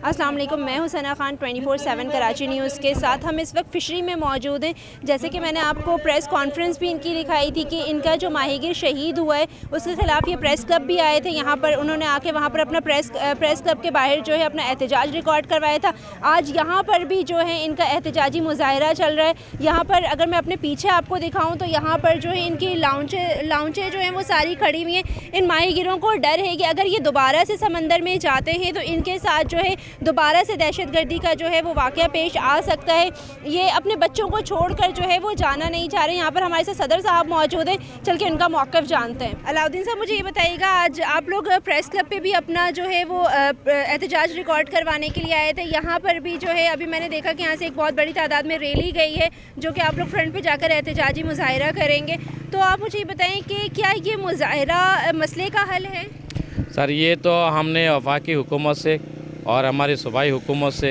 अस्सलाम वालेकुम, मैं हुसैना खान 24/7 कराची न्यूज़ के साथ। हम इस वक्त फ़िशरी में मौजूद हैं। जैसे कि मैंने आपको प्रेस कॉन्फ्रेंस भी इनकी दिखाई थी कि इनका जो माहीगीर शहीद हुआ है उसके ख़िलाफ़ ये प्रेस क्लब भी आए थे यहाँ पर। उन्होंने आके वहाँ पर अपना प्रेस क्लब के बाहर जो है अपना एहतजाज रिकॉर्ड करवाया था। आज यहाँ पर भी जो है इनका एहतजाजी मुज़ाहरा चल रहा है। यहाँ पर अगर मैं अपने पीछे आपको दिखाऊँ तो यहाँ पर जो है इनकी लाउंचें जो हैं वो सारी खड़ी हुई हैं। इन माहीगीरों को डर है कि अगर ये दोबारा से समंदर में जाते हैं तो इनके साथ जो है दोबारा से दहशतगर्दी का जो है वो वाक़या पेश आ सकता है। ये अपने बच्चों को छोड़कर जो है वो जाना नहीं चाह रहे। यहाँ पर हमारे साथ सदर साहब मौजूद हैं, चल के उनका मौक़िफ़ जानते हैं। अलाउद्दीन साहब, मुझे ये बताइएगा, आज आप लोग प्रेस क्लब पे भी अपना जो है वो एहतजाज रिकॉर्ड करवाने के लिए आए थे। यहाँ पर भी जो है अभी मैंने देखा कि यहाँ से एक बहुत बड़ी तादाद में रैली गई है जो कि आप लोग फ्रंट पर जाकर एहतजाजी मुज़ाहरा करेंगे। तो आप मुझे ये बताएँ कि क्या ये मुज़ाहरा मसले का हल है? सर, ये तो हमने वफाकी हुकूमत से और हमारी सूबाई हुकूमत से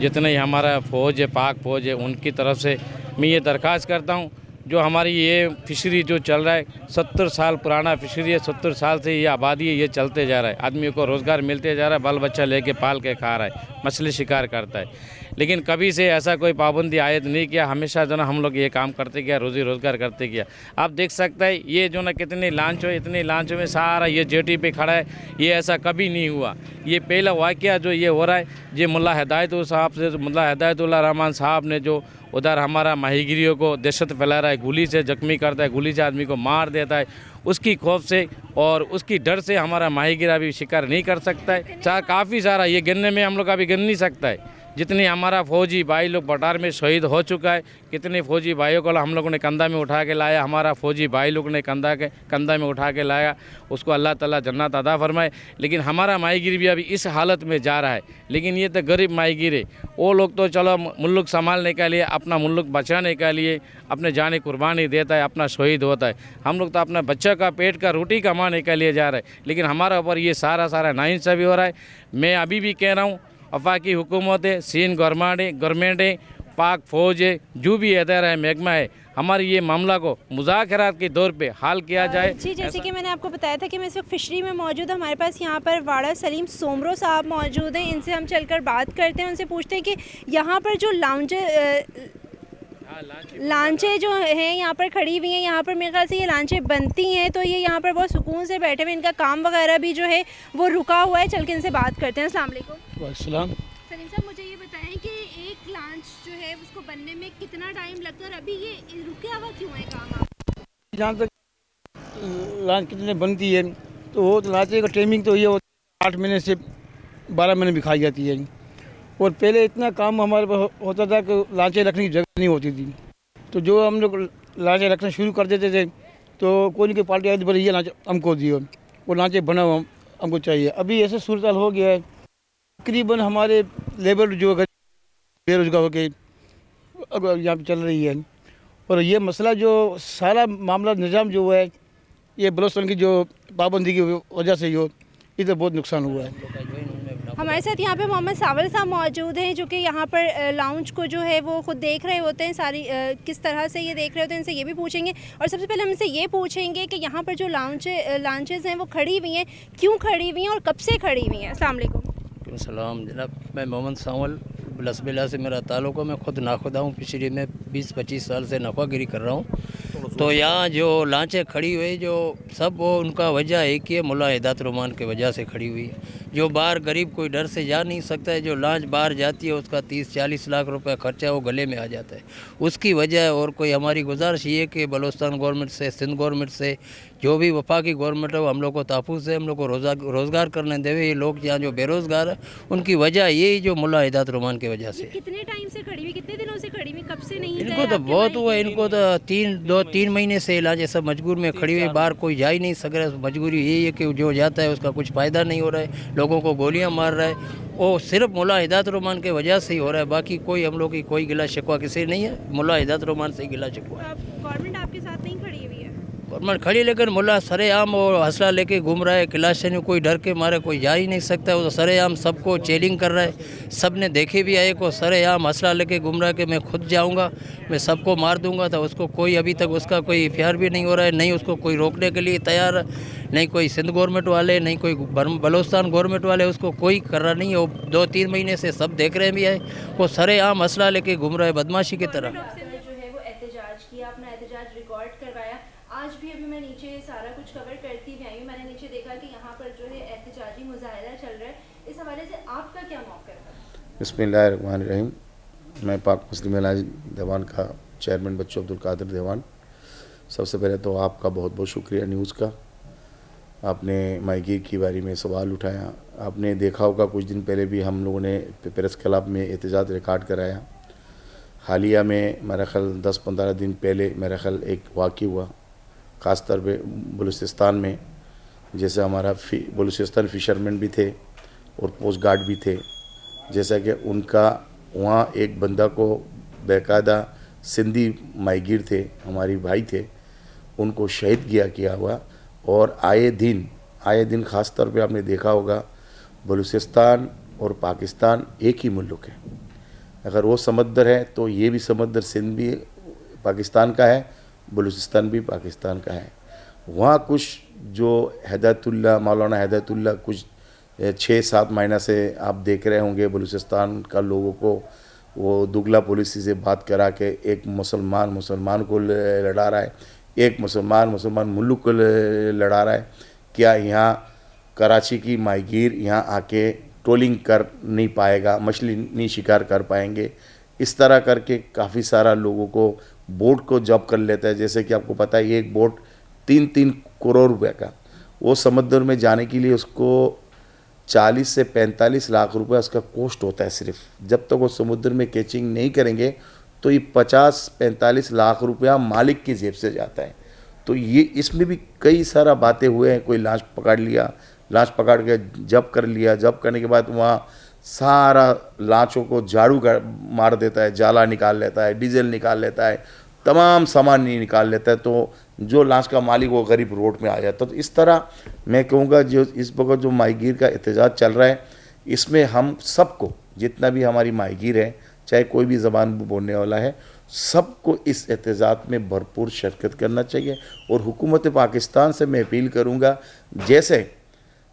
जितने हमारा फ़ौज है, पाक फ़ौज है, उनकी तरफ से मैं ये दरख्वास्त करता हूँ, जो हमारी ये फ़िशरी जो चल रहा है 70 साल पुराना फ़िशरी है, 70 साल से ये आबादी है, ये चलते जा रहा है। आदमी को रोज़गार मिलते जा रहा है, बाल बच्चा लेके पाल के खा रहा है, मछली शिकार करता है। लेकिन कभी से ऐसा कोई पाबंदी आयद नहीं किया। हमेशा जो ना हम लोग ये काम करते गया, रोज़ी रोज़गार करते गया। आप देख सकते हैं ये जो ना कितनी लांचों, इतनी लांचों में सारा ये जेटी पे खड़ा है। ये ऐसा कभी नहीं हुआ। ये पहला वाक़या जो ये हो रहा है, ये मुल्ला हिदायतुल्लाह रहमान साहब ने जो उधर हमारा माहीगिरियों को दहशत फैला रहा है, गोली से जख्मी करता है, गोली से आदमी को मार देता है, उसकी खौफ से और उसकी डर से हमारा माहीगिर अभी शिकार नहीं कर सकता है। काफ़ी सारा ये गिनने में हम लोग अभी गिन नहीं सकता है जितने हमारा फ़ौजी भाई लोग बटार में शहीद हो चुका है। कितने फ़ौजी भाइयों को हम लोगों ने कंधा में उठा के लाया, हमारा फ़ौजी भाई लोग ने कंधा में उठा के लाया, उसको अल्लाह ताला जन्नत अता फरमाए। लेकिन हमारा माहीगिर भी अभी इस हालत में जा रहा है। लेकिन ये तो गरीब माहीगिर है। वो लोग तो चलो मुल्क संभालने के लिए, अपना मुल्क बचाने के लिए अपने जाने कुर्बानी देता है, अपना शहीद होता है। हम लोग तो अपना बच्चे का पेट का रोटी कमाने के लिए जा रहे हैं। लेकिन हमारा ऊपर ये सारा नाइंसाफ़ी हो रहा है। मैं अभी भी कह रहा हूँ, वफाकी हुकूमत है, सीन गवर्नमेंट है, पाक फ़ौज है, जो भी इदारा है, महकमा है, हमारे ये मामला को मुज़ाकरात के दौर पे हल किया जाए। जी, जैसे कि मैंने आपको बताया था कि मैं इस वक्त फ़िशरी में मौजूद हूँ। हमारे पास यहाँ पर वाड़ा सलीम सोमरो साहब मौजूद हैं। इनसे हम चलकर बात करते हैं, उनसे पूछते हैं कि यहाँ पर जो लांचें जो हैं यहाँ पर खड़ी हुई हैं, यहाँ पर मेरे ख्याल से ये लांचें बनती हैं, तो ये यहाँ पर बहुत सुकून से बैठे हुए, इनका काम वगैरह भी जो है वो रुका हुआ है। चल के इनसे बात करते हैं। अस्सलाम वालेकुम। वालेकुम। सलीम साहब, मुझे ये बताएं कि एक लांच जो है उसको बनने में कितना टाइम लगता है और अभी ये रुका हुआ क्यों है काम? आप जहाँ तक लांच कितने बनती है तो वो लांचे का टाइमिंग तो ये 8 महीने से 12 महीने भी खाई जाती है। और पहले इतना काम हमारे पास होता था कि लांचें रखने की जगह नहीं होती थी। तो जो हम लोग लांचें रखना शुरू कर देते थे तो कोई नहीं, कोई पार्टी आई बोले ये लांच हमको दियो, वो लांचें बना हुआ हमको चाहिए। अभी ऐसे सूरत हाल हो गया है, तकरीबन हमारे लेबर जो बेरोजगार हो के यहाँ पे चल रही है। और ये मसला जो सारा मामला निज़ाम जो है, ये बलोचिस्तान की जो पाबंदी की वजह से जो इधर बहुत नुकसान हुआ है। हमारे साथ यहाँ पे मोहम्मद सावल साहब मौजूद हैं जो कि यहाँ पर लाउंज को जो है वो ख़ुद देख रहे होते हैं, सारी किस तरह से ये देख रहे होते हैं, इनसे ये भी पूछेंगे। और सबसे पहले हम इनसे ये पूछेंगे कि यहाँ पर जो लाउंचेज़ हैं वो खड़ी हुई हैं, क्यों खड़ी हुई हैं और कब से खड़ी हुई हैं? अस्सलाम वालेकुम। सलाम जनाब, मैं मोहम्मद सावल बलसबिला से मेरा ताल्लुक़ है। मैं ख़ुद नाखुदा हूँ, फ़िशरी में 20-25 साल से नफ़ागिरी कर रहा हूँ। तो यहाँ जो लांचें खड़ी हुई जो सब वो उनका वजह एक ही है, मुल्ला हिदायत रहमान की वजह से खड़ी हुई है। जो बाहर गरीब कोई डर से जा नहीं सकता है, जो लांच बाहर जाती है उसका 30-40 लाख रुपए खर्चा वो गले में आ जाता है, उसकी वजह है। और कोई हमारी गुजारिश ये है कि बलूचिस्तान गवर्नमेंट से, सिंध गवर्नमेंट से, जो भी वफाकी गवर्नमेंट है वो हम लोग को तहफ़्फ़ुज़ है, हम लोग को रोज़गार करने देवे। ये लोग यहाँ जो बेरोज़गार है उनकी वजह यही जो मुल्ला हिदायत रहमान की वजह से। कितने टाइम से खड़ी हुई, कितने दिनों से खड़ी हुई, कब से नहीं? इनको तो बहुत हुआ, इनको तो 3 महीने से इलाज सब मजबूर में खड़ी हुई, बाहर कोई जा ही नहीं सक रहा है। मजबूरी यही है कि जो जाता है उसका कुछ फ़ायदा नहीं हो रहा है, लोगों को गोलियां मार रहा है। वो सिर्फ मुल्ला हिदायत रहमान की वजह से ही हो रहा है, बाकी कोई हम लोग की कोई गिला शिकवा किसी नहीं है, मुल्ला हिदायत रहमान से ही गिला शिकवा है। गवर्नमेंट आपके साथ नहीं खड़ी हुई है? खड़ी लेकर मुल्ला सरेआम और हौसला लेके घूम रहा है। क्लास में कोई डर के मारे कोई जा ही नहीं सकता। वो तो सरेआम सबको चैलेंज कर रहा है। सब ने देखे भी आए को सरेआम हौसला लेके घूम रहा है कि मैं खुद जाऊंगा, मैं सबको मार दूंगा। तो उसको कोई अभी तक उसका कोई एफआईआर भी नहीं हो रहा है, नहीं उसको कोई रोकने के लिए तैयार, नहीं कोई सिंध गवर्नमेंट वाले, नहीं कोई बलोचिस्तान गवर्नमेंट वाले, उसको कोई कर रहा नहीं है। वो 2-3 महीने से सब देख रहे भी है, वो सरेआम हौसला लेके घूम रहा है बदमाशी की तरह। अपना एहतजाज रिकॉर्ड करवाया। आज भी अभी मैं नीचे सारा कुछ कवर करती हुई आई हूँ, मैंने नीचे देखा कि यहाँ पर जो है एहतजाजी मुजाहरा चल रहा है। इस हवाले से आपका क्या मौक़िफ़ है? बिस्मिल्लाहिर्रहमानिर्रहीम। मैं पाक मुस्लिम अलायंस देवान का चेयरमैन बच्चू अब्दुल कादिर देवान। सबसे पहले तो आपका बहुत बहुत शुक्रिया न्यूज़ का, आपने माहीगीर के बारे में सवाल उठाया। आपने देखा होगा कुछ दिन पहले भी हम लोगों ने प्रेस क्लब में एहतजाज रिकॉर्ड कराया। हालिया में मेरा ख्याल 10-15 दिन पहले मेरा ख्याल एक वाक़या हुआ, ख़ास तौर पे बलूचिस्तान में। जैसे हमारा बलूचिस्तान फ़िशरमैन भी थे और पोस्ट गार्ड भी थे, जैसा कि उनका वहाँ एक बंदा को बाकायदा सिंधी माहीगीर थे, हमारी भाई थे, उनको शहीद किया हुआ। और आए दिन ख़ास तौर पे आपने देखा होगा बलूचिस्तान और पाकिस्तान एक ही मुल्क है। अगर वो समंदर है तो ये भी समंदर सिंध भी पाकिस्तान का है, बलूचिस्तान भी पाकिस्तान का है। वहाँ कुछ जो हिदायतुल्लाह, मौलाना हिदायतुल्लाह कुछ 6-7 महीना से आप देख रहे होंगे बलूचिस्तान का लोगों को वो दुगला पॉलिसी से बात करा के एक मुसलमान को लड़ा रहा है, एक मुसलमान मुल्क को लड़ा रहा है। क्या यहाँ कराची की माहीगीर यहाँ आके ट्रोलिंग कर नहीं पाएगा, मछली नहीं शिकार कर पाएंगे? इस तरह करके काफ़ी सारा लोगों को बोट को जब्त कर लेता है। जैसे कि आपको पता है एक बोट 3-3 करोड़ रुपए का, वो समुद्र में जाने के लिए उसको 40 से 45 लाख रुपए उसका कॉस्ट होता है सिर्फ। जब तक वो समुद्र में कैचिंग नहीं करेंगे तो ये 50-45 लाख रुपया मालिक की जेब से जाता है। तो ये इसमें भी कई सारा बातें हुए हैं। कोई लाश पकड़ लिया, लाश पकड़ के जब्त कर लिया, जब्त करने के बाद वहाँ सारा लाशों को झाड़ू मार देता है, जाला निकाल लेता है, डीजल निकाल लेता है, तमाम सामान नहीं निकाल लेता है। तो जो लाश का मालिक वो गरीब रोड में आ जाता है। तो इस तरह मैं कहूँगा जो इस वक्त जो माहीगीर का एहतजाज चल रहा है, इसमें हम सबको, जितना भी हमारी माहीगीर है, चाहे कोई भी ज़बान बोलने वाला है, सबको इस एहतजाज में भरपूर शिरकत करना चाहिए। और हुकूमत पाकिस्तान से मैं अपील करूँगा, जैसे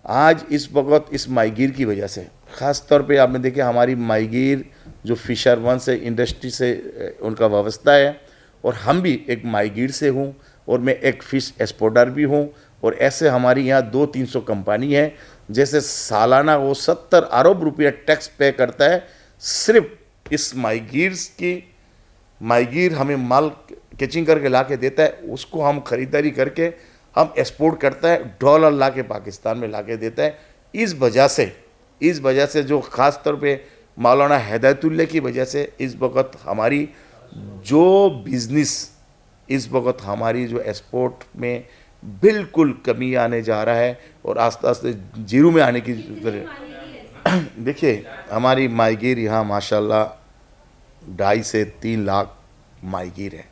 आज इस वक्त इस माहीगीर की वजह से ख़ास तौर पे आपने देखे हमारी माहीगीर जो फिशरमैन से इंडस्ट्री से उनका वाबस्ता है, और हम भी एक माहीगीर से हूँ और मैं एक फ़िश एक्सपोर्टर भी हूँ। और ऐसे हमारी यहाँ 200-300 कंपनी है, जैसे सालाना वो 70 अरब रुपया टैक्स पे करता है सिर्फ इस माहीगीर हमें माल कैचिंग करके ला के देता है, उसको हम ख़रीदारी करके हम एक्सपोर्ट करता है, डॉलर ला के पाकिस्तान में ला के देता है। इस वजह से जो ख़ास तौर पे मौलाना हिदायतुल्लाह की वजह से इस वक्त हमारी जो बिज़नेस, इस वक्त हमारी जो एक्सपोर्ट में बिल्कुल कमी आने जा रहा है और आस्ते आस्ते जीरो में आने की। देखिए हमारी माहीगीर यहाँ माशाल्लाह 2.5 से 3 लाख माहीगीर है।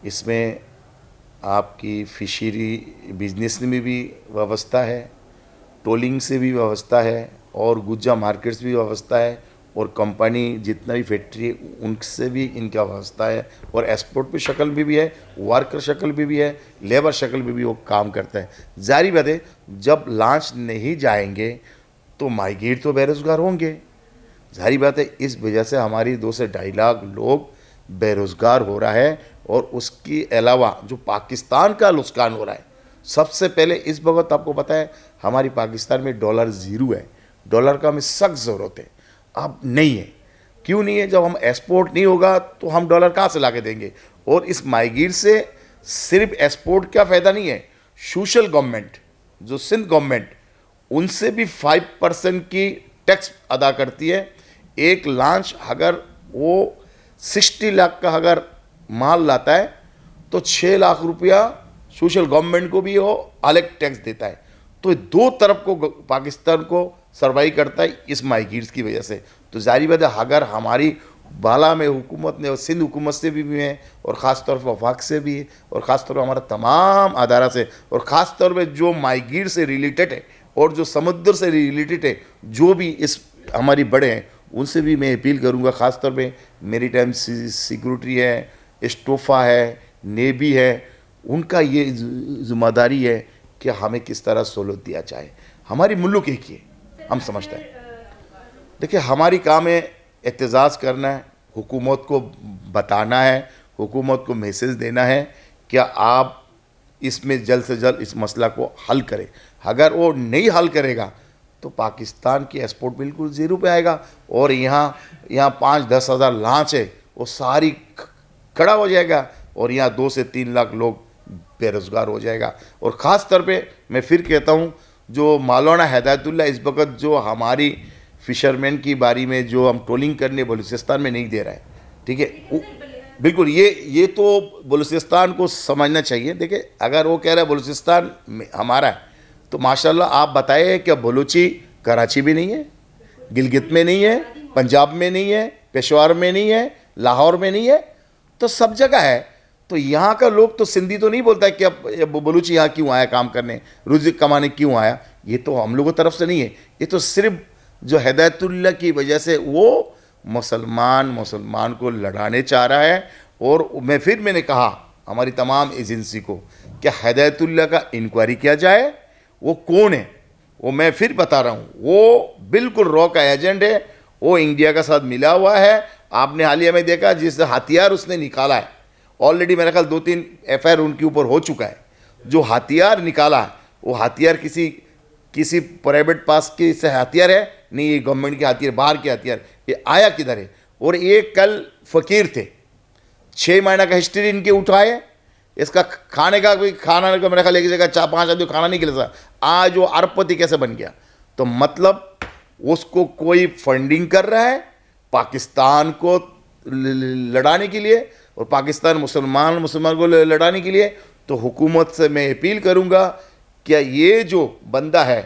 इसमें आपकी फिशरी बिजनेस में भी व्यवस्था है, टोलिंग से भी व्यवस्था है, और गुज्जा मार्केट्स भी व्यवस्था है, और कंपनी जितना भी फैक्ट्री है उनसे भी इनका व्यवस्था है, और एक्सपोर्ट पे शक्ल भी है, वर्कर शक्ल भी है, लेबर शक्ल भी वो काम करता है। जारी बात है जब लॉन्च नहीं जाएंगे तो माहीगीर तो बेरोज़गार होंगे, जारी बात है। इस वजह से हमारी 2 से 2.5 लाख लोग बेरोज़गार हो रहा है, और उसके अलावा जो पाकिस्तान का नुकसान हो रहा है। सबसे पहले इस वक्त आपको पता है हमारी पाकिस्तान में डॉलर ज़ीरो है, डॉलर का हमें सख्त ज़रूरत है, अब नहीं है। क्यों नहीं है? जब हम एक्सपोर्ट नहीं होगा तो हम डॉलर कहाँ से ला के देंगे? और इस माहीगीर से सिर्फ एक्सपोर्ट का फ़ायदा नहीं है, सोशल गवर्नमेंट जो सिंध गवर्नमेंट उनसे भी 5% की टैक्स अदा करती है। एक लॉन्च अगर वो 60 लाख का अगर माल लाता है तो 6 लाख रुपया सोशल गवर्नमेंट को भी वो अलग टैक्स देता है। तो 2 तरफ को पाकिस्तान को सर्वाइव करता है इस माहीगीर की वजह से। तो जारी बात है अगर हमारी बाला में हुकूमत ने और सिंध हुकूमत से भी हैं और ख़ास तौर पर वफाक से भी है और ख़ास तौर पर हमारा तमाम अदारा से और ख़ास तौर पे जो माहीगीर से रिलेटेड है और जो समुद्र से रिलेटेड है जो भी इस हमारी बड़े हैं उनसे भी मैं अपील करूंगा। ख़ास तौर पे मेरी टाइम सिक्योरिटी है, स्टोफा है, नेवी है, उनका ये जिम्मेदारी है कि हमें किस तरह सहूलत दिया जाए। हमारी मुल्क एक ही है, हम समझते हैं। देखिए हमारी काम है एहतजाज करना है, हुकूमत को बताना है, हुकूमत को मैसेज देना है कि आप इसमें जल्द से जल्द इस मसला को हल करें। अगर वो नहीं हल करेगा तो पाकिस्तान की एक्सपोर्ट बिल्कुल ज़ीरो पे आएगा और यहाँ 5-10 हज़ार लांच है वो सारी खड़ा हो जाएगा और यहाँ 2 से 3 लाख लोग बेरोज़गार हो जाएगा। और ख़ास तौर पे मैं फिर कहता हूँ जो मौलाना हिदायतुल्लाह इस वक्त जो हमारी फ़िशरमैन की बारी में जो हम ट्रोलिंग करने बलूचिस्तान में नहीं दे रहा है, ठीक है, बिल्कुल ये तो बलूचिस्तान को समझना चाहिए। देखिए अगर वो कह रहा है बलूचिस्तान हमारा है तो माशाल्लाह आप बताएं कि बलूची कराची में नहीं है, गिलगित में नहीं है, पंजाब में नहीं है, पेशवार में नहीं है, लाहौर में नहीं है, तो सब जगह है। तो यहाँ का लोग तो सिंधी तो नहीं बोलता है कि अब बलूची यहाँ क्यों आया काम करने, रुज़िक कमाने क्यों आया। ये तो हम लोगों की तरफ से नहीं है, ये तो सिर्फ जो हिदायतुल्लाह की वजह से वो मुसलमान को लड़ाने चाह रहा है। और मैंने कहा हमारी तमाम एजेंसी को कि हिदायतुल्लाह का इंक्वायरी किया जाए, वो कौन है, वो मैं फिर बता रहा हूँ, वो बिल्कुल रॉ का एजेंट है, वो इंडिया का साथ मिला हुआ है। आपने हालिया में देखा जिस हथियार उसने निकाला है, ऑलरेडी मेरा ख्याल 2-3 FIR उनके ऊपर हो चुका है। जो हथियार निकाला है वो हथियार किसी प्राइवेट पास के से हथियार है नहीं, ये गवर्नमेंट के हथियार, बाहर के हथियार, ये आया किधर है। और ये कल फ़कीर थे, 6 महीना का हिस्ट्री इनके उठाए, इसका खाने का भी खाना का मेरा ख्याल एक जगह 4-5 आदमी खाना नहीं खिला, आज वो अरबपति कैसे बन गया। तो मतलब उसको कोई फंडिंग कर रहा है पाकिस्तान को लड़ाने के लिए और पाकिस्तान मुसलमान को लड़ाने के लिए। तो हुकूमत से मैं अपील करूंगा कि ये जो बंदा है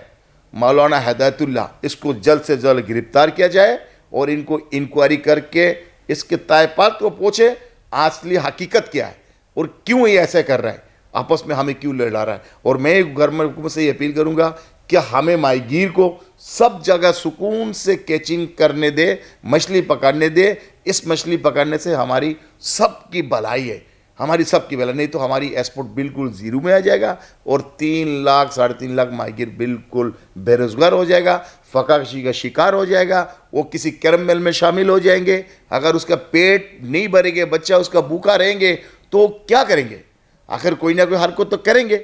मौलाना हिदायतुल्लाह, इसको जल्द से जल्द गिरफ्तार किया जाए और इनको इंक्वायरी करके इसके तहपात को पूछे असली हकीकत क्या है और क्यों ये ऐसा कर रहा है, आपस में हमें क्यों लड़ा रहा है। और मैं गवर्नमेंट हुकूमत से ये अपील करूंगा कि हमें माहीगीर को सब जगह सुकून से कैचिंग करने दे, मछली पकड़ने दे। इस मछली पकड़ने से हमारी सबकी भलाई है, हमारी सबकी भलाई, नहीं तो हमारी एक्सपोर्ट बिल्कुल ज़ीरो में आ जाएगा और 3 लाख 3.5 लाख माहीगीर बिल्कुल बेरोज़गार हो जाएगा, फकाशी का शिकार हो जाएगा, वो किसी कैरमल में शामिल हो जाएंगे। अगर उसका पेट नहीं भरेंगे, बच्चा उसका भूखा रहेंगे तो क्या करेंगे, आखिर कोई ना कोई हरकत तो करेंगे।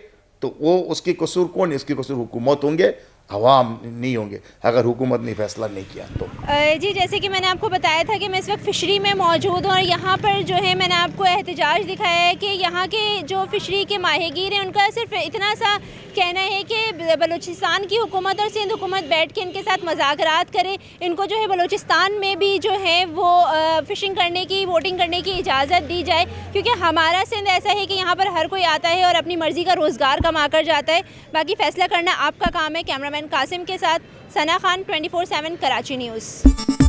तो वो उसकी कसूर कौन है, इसकी कसूर हुकूमत होंगे, अवाम नहीं होंगे अगर हुकूमत ने फैसला नहीं किया तो। जी जैसे कि मैंने आपको बताया था कि मैं इस वक्त फ़िशरी में मौजूद हूँ और यहाँ पर जो है मैंने आपको एहतजाज दिखाया है कि यहाँ के जो फ़िशरी के माहीगीर हैं उनका सिर्फ इतना सा कहना है कि बलूचिस्तान की हुकूमत और सिंध हुकूमत बैठ के इनके साथ मज़ाकरात करे, इनको जो है बलूचिस्तान में भी जो है वो फ़िशिंग करने की, बोटिंग करने की इजाज़त दी जाए, क्योंकि हमारा सिंध ऐसा है कि यहाँ पर हर कोई आता है और अपनी मर्ज़ी का रोज़गार कमा कर जाता है। बाकी फ़ैसला करना आपका काम है। कैमरामैन कासिम के साथ सना खान, 24/7 कराची न्यूज़।